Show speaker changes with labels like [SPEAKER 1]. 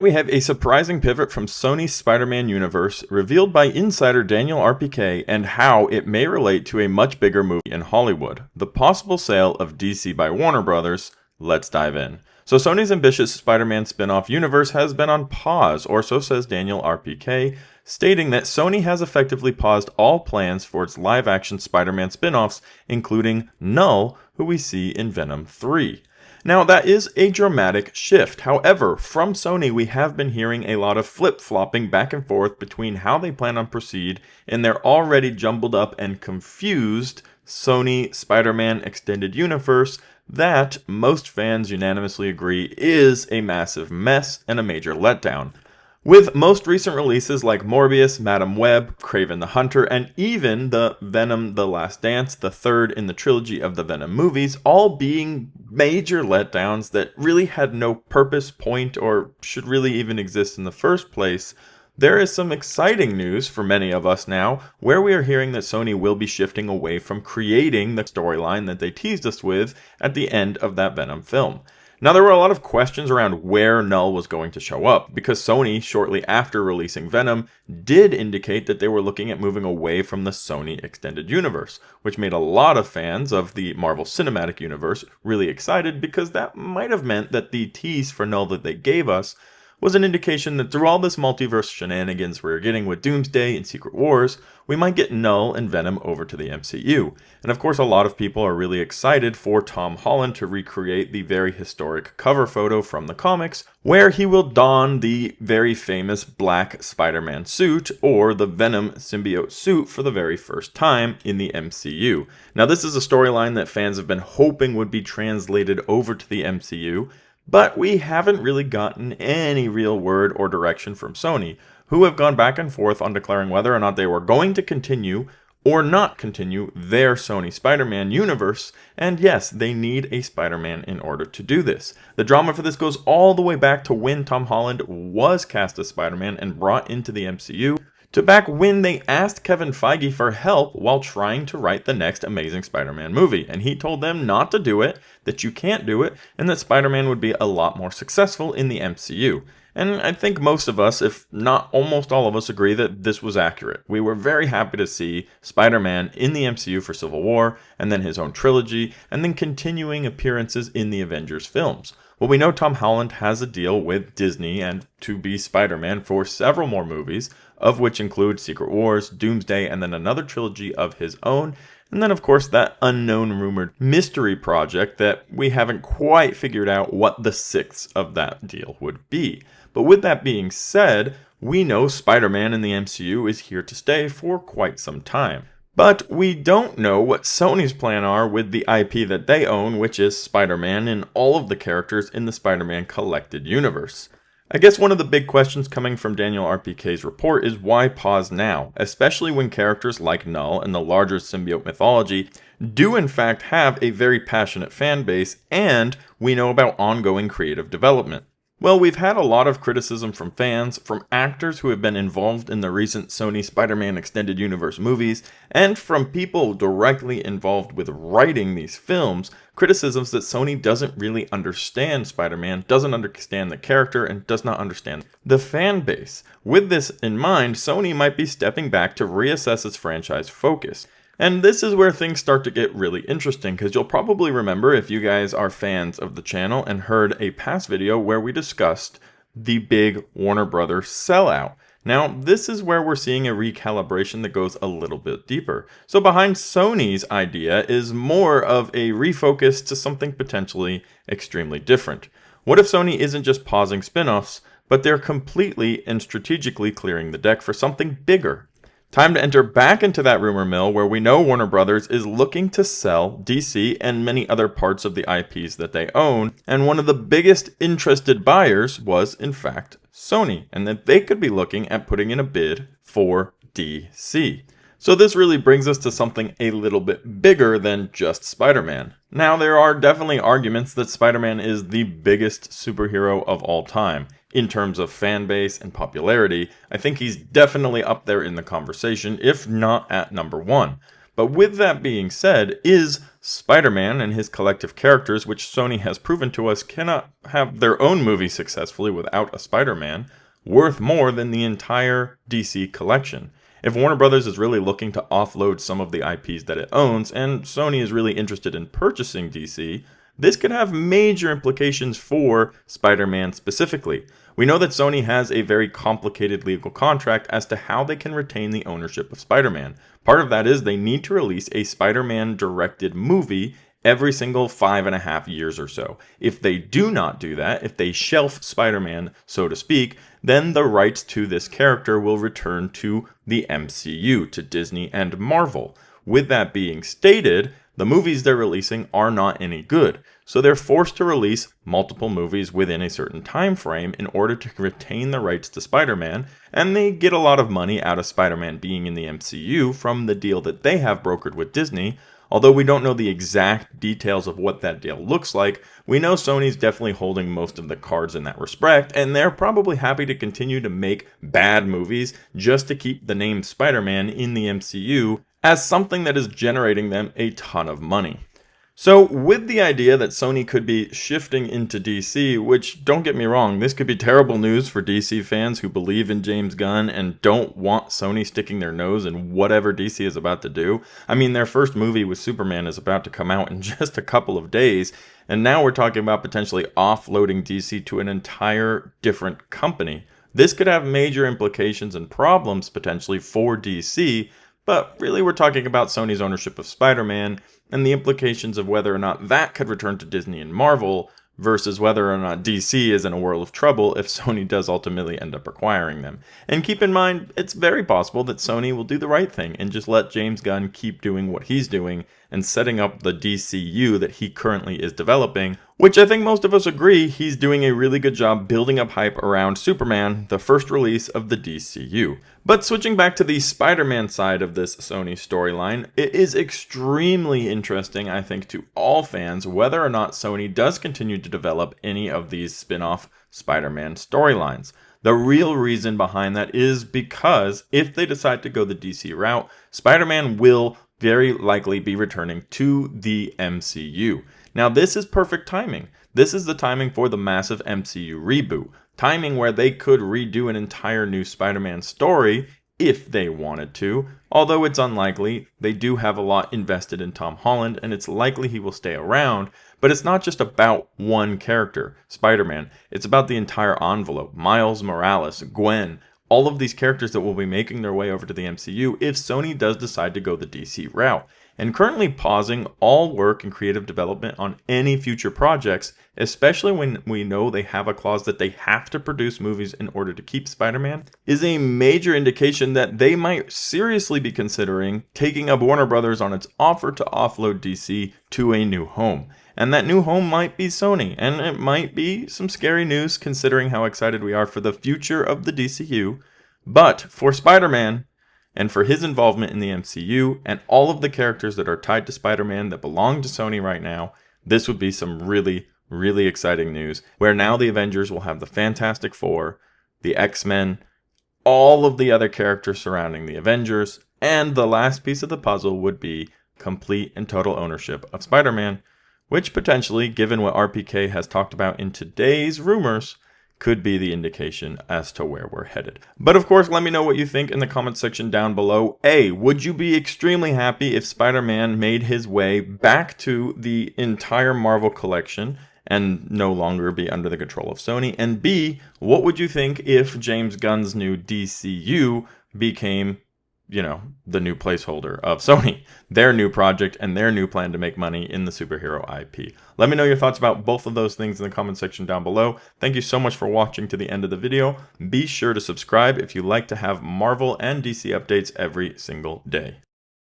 [SPEAKER 1] We have a surprising pivot from Sony's Spider-Man universe revealed by insider Daniel RPK and how it may relate to a much bigger movie in Hollywood, the possible sale of DC by Warner Brothers. Let's dive in. So Sony's ambitious Spider-Man spin-off universe has been on pause, or so says Daniel RPK, stating that Sony has effectively paused all plans for its live-action Spider-Man spin-offs, including Knull, who we see in Venom 3. Now, that is a dramatic shift. However, from Sony, we have been hearing a lot of flip-flopping back and forth between how they plan on proceed in their already jumbled up and confused Sony Spider-Man Extended Universe that most fans unanimously agree is a massive mess and a major letdown. With most recent releases like Morbius, Madam Web, Kraven the Hunter, and even the Venom The Last Dance, the third in the trilogy of the Venom movies, all being major letdowns that really had no purpose, point, or should really even exist in the first place, there is some exciting news for many of us now, where we are hearing that Sony will be shifting away from creating the storyline that they teased us with at the end of that Venom film. Now, there were a lot of questions around where Knull was going to show up, because Sony, shortly after releasing Venom, did indicate that they were looking at moving away from the Sony Extended Universe, which made a lot of fans of the Marvel Cinematic Universe really excited, because that might have meant that the tease for Knull that they gave us was an indication that through all this multiverse shenanigans we're getting with Doomsday and Secret Wars, we might get Knull and Venom over to the MCU. And of course, a lot of people are really excited for Tom Holland to recreate the very historic cover photo from the comics, where he will don the very famous black Spider-Man suit, or the Venom symbiote suit, for the very first time in the MCU. Now, this is a storyline that fans have been hoping would be translated over to the MCU, but we haven't really gotten any real word or direction from Sony, who have gone back and forth on declaring whether or not they were going to continue or not continue their Sony Spider-Man universe, and yes, they need a Spider-Man in order to do this. The drama for this goes all the way back to when Tom Holland was cast as Spider-Man and brought into the MCU, to back when they asked Kevin Feige for help while trying to write the next Amazing Spider-Man movie, and he told them not to do it, that you can't do it, and that Spider-Man would be a lot more successful in the MCU. And I think most of us, if not almost all of us, agree that this was accurate. We were very happy to see Spider-Man in the MCU for Civil War, and then his own trilogy, and then continuing appearances in the Avengers films. Well, we know Tom Holland has a deal with Disney and to be Spider-Man for several more movies, of which include Secret Wars, Doomsday, and then another trilogy of his own. And then, of course, that unknown rumored mystery project that we haven't quite figured out what the sixth of that deal would be. But with that being said, we know Spider-Man in the MCU is here to stay for quite some time. But we don't know what Sony's plan are with the IP that they own, which is Spider-Man and all of the characters in the Spider-Man Collected Universe. I guess one of the big questions coming from Daniel RPK's report is why pause now, especially when characters like Knull and the larger symbiote mythology do in fact have a very passionate fan base, and we know about ongoing creative development. Well, we've had a lot of criticism from fans, from actors who have been involved in the recent Sony Spider-Man Extended Universe movies, and from people directly involved with writing these films, criticisms that Sony doesn't really understand Spider-Man, doesn't understand the character, and does not understand the fan base. With this in mind, Sony might be stepping back to reassess its franchise focus. And this is where things start to get really interesting, because you'll probably remember, if you guys are fans of the channel and heard a past video where we discussed the big Warner Brothers sellout. Now, this is where we're seeing a recalibration that goes a little bit deeper. So behind Sony's idea is more of a refocus to something potentially extremely different. What if Sony isn't just pausing spin-offs, but they're completely and strategically clearing the deck for something bigger? Time to enter back into that rumor mill where we know Warner Brothers is looking to sell DC and many other parts of the IPs that they own, and one of the biggest interested buyers was, in fact, Sony, and that they could be looking at putting in a bid for DC. So this really brings us to something a little bit bigger than just Spider-Man. Now, there are definitely arguments that Spider-Man is the biggest superhero of all time. In terms of fan base and popularity, I think he's definitely up there in the conversation, if not at number one. But with that being said, is Spider-Man and his collective characters, which Sony has proven to us cannot have their own movie successfully without a Spider-Man, worth more than the entire DC collection. If Warner Brothers is really looking to offload some of the IPs that it owns, and Sony is really interested in purchasing DC, this could have major implications for Spider-Man specifically. We know that Sony has a very complicated legal contract as to how they can retain the ownership of Spider-Man. Part of that is they need to release a Spider-Man directed movie every single 5.5 years or so. If they do not do that, if they shelf Spider-Man, so to speak, then the rights to this character will return to the MCU, to Disney and Marvel. With that being stated, the movies they're releasing are not any good, so they're forced to release multiple movies within a certain time frame in order to retain the rights to Spider-Man, and they get a lot of money out of Spider-Man being in the MCU from the deal that they have brokered with Disney. Although we don't know the exact details of what that deal looks like, we know Sony's definitely holding most of the cards in that respect, and they're probably happy to continue to make bad movies just to keep the name Spider-Man in the MCU as something that is generating them a ton of money. So with the idea that Sony could be shifting into DC, which, don't get me wrong, this could be terrible news for DC fans who believe in James Gunn and don't want Sony sticking their nose in whatever DC is about to do. I mean, their first movie with Superman is about to come out in just a couple of days, and now we're talking about potentially offloading DC to an entire different company. This could have major implications and problems potentially for DC, but really we're talking about Sony's ownership of Spider-Man and the implications of whether or not that could return to Disney and Marvel versus whether or not DC is in a world of trouble if Sony does ultimately end up acquiring them. And keep in mind, it's very possible that Sony will do the right thing and just let James Gunn keep doing what he's doing and setting up the DCU that he currently is developing, which I think most of us agree he's doing a really good job building up hype around Superman, the first release of the DCU. But switching back to the Spider-Man side of this Sony storyline, it is extremely interesting, I think, to all fans whether or not Sony does continue to develop any of these spin-off Spider-Man storylines. The real reason behind that is because if they decide to go the DC route, Spider-Man will very likely be returning to the MCU. Now, this is perfect timing. This is the timing for the massive MCU reboot. Timing where they could redo an entire new Spider-Man story if they wanted to. Although it's unlikely, they do have a lot invested in Tom Holland, and it's likely he will stay around. But it's not just about one character, Spider-Man. It's about the entire envelope. Miles Morales, Gwen, all of these characters that will be making their way over to the MCU if Sony does decide to go the DC route, and currently pausing all work and creative development on any future projects, especially when we know they have a clause that they have to produce movies in order to keep Spider-Man, is a major indication that they might seriously be considering taking up Warner Brothers on its offer to offload DC to a new home. And that new home might be Sony, and it might be some scary news considering how excited we are for the future of the DCU. But for Spider-Man, and for his involvement in the MCU, and all of the characters that are tied to Spider-Man that belong to Sony right now, this would be some really, really exciting news, where now the Avengers will have the Fantastic Four, the X-Men, all of the other characters surrounding the Avengers, and the last piece of the puzzle would be complete and total ownership of Spider-Man, which potentially, given what RPK has talked about in today's rumors, could be the indication as to where we're headed. But of course, let me know what you think in the comment section down below. A, would you be extremely happy if Spider-Man made his way back to the entire Marvel collection and no longer be under the control of Sony? And B, what would you think if James Gunn's new DCU became, the new placeholder of Sony, their new project and their new plan to make money in the superhero IP? Let me know your thoughts about both of those things in the comment section down below. Thank you so much for watching to the end of the video. Be sure to subscribe if you like to have Marvel and DC updates every single day.